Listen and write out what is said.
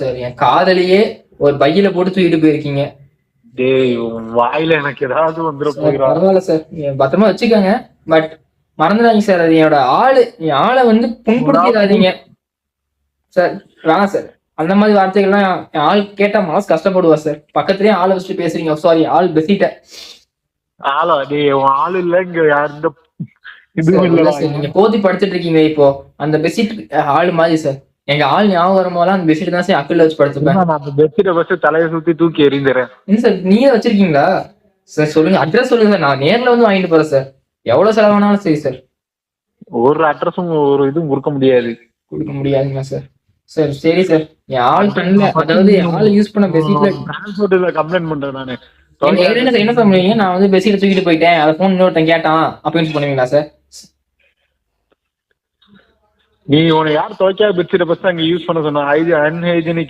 Sir. என் காதலியே ஒரு பையில போட்டு தூக்கிட்டு போயிருக்கீங்க. டேய் வாயில எனக்கு ஏதாவது வந்துட போகிறா. பரவாயில்ல சார், பத்திரமா வச்சுக்கோங்க. பட் மறந்துடாதீங்க சார், அது என்னோட ஆளு. என் ஆளை வந்து புண்படுத்திடாதீங்க சார். வேணாம் சார், அந்த மாதிரி வார்த்தைகள்லாம் என் ஆள் கேட்டா மனசு கஷ்டப்படுவா சார். பக்கத்துலயே ஆளை வச்சுட்டு பேசுறீங்க. சாரி, ஆள் பெசிட்ட ஆளா? டேய் உன் ஆளு இல்ல இங்க யாருந்த இதுவும் இல்ல. நீங்க போத்தி படுத்துட்டு இருக்கீங்க இப்போ. அந்த பெசிட் ஆளு மாதிரி சார். எங்க ஆள் ஞாபகம் வரும்போதெல்லாம் அந்த பெட்ஷீட் தான் சார் அக்கல்ல வச்சு படுத்துப்பேன். நான் அந்த பெட்ஷீட்டை ஃபர்ஸ்ட் தலையை சுத்தி தூக்கி எறிந்துறேன். என்ன சார் நீங்க வச்சிருக்கீங்களா சார்? சொல்லுங்க, அட்ரஸ் சொல்லுங்க சார், நான் நேர்ல வந்து வாங்கிட்டு போறேன் சார். எவ்வளவு செலவானாலும் சரி சார். ஒரு அட்ரஸும் ஒரு இதுவும் கொடுக்க முடியாது. கொடுக்க முடியாதுங்களா சார்? சார் சரி சார், என் ஆள் பண்ணல, அதாவது என் ஆள் யூஸ் பண்ண பெட்ஷீட்ல டிரான்ஸ்போர்ட்ல கம்ப்ளைண்ட் பண்றேன் நானு. என்ன பண்ணுவீங்க? நான் வந்து பெட்ஷீட் தூக்கிட்டு போயிட்டேன், அதை போன் இன்னொருத்தன் கேட்டான் அப்படின்னு பண்ணுவீங்களா சார்? நீ உன யார் துவைக்காத பெட்ஷீட்டை ஃபர்ஸ்ட் அங்க யூஸ் பண்ண சொன்னா? அன்ஹைஜினிக்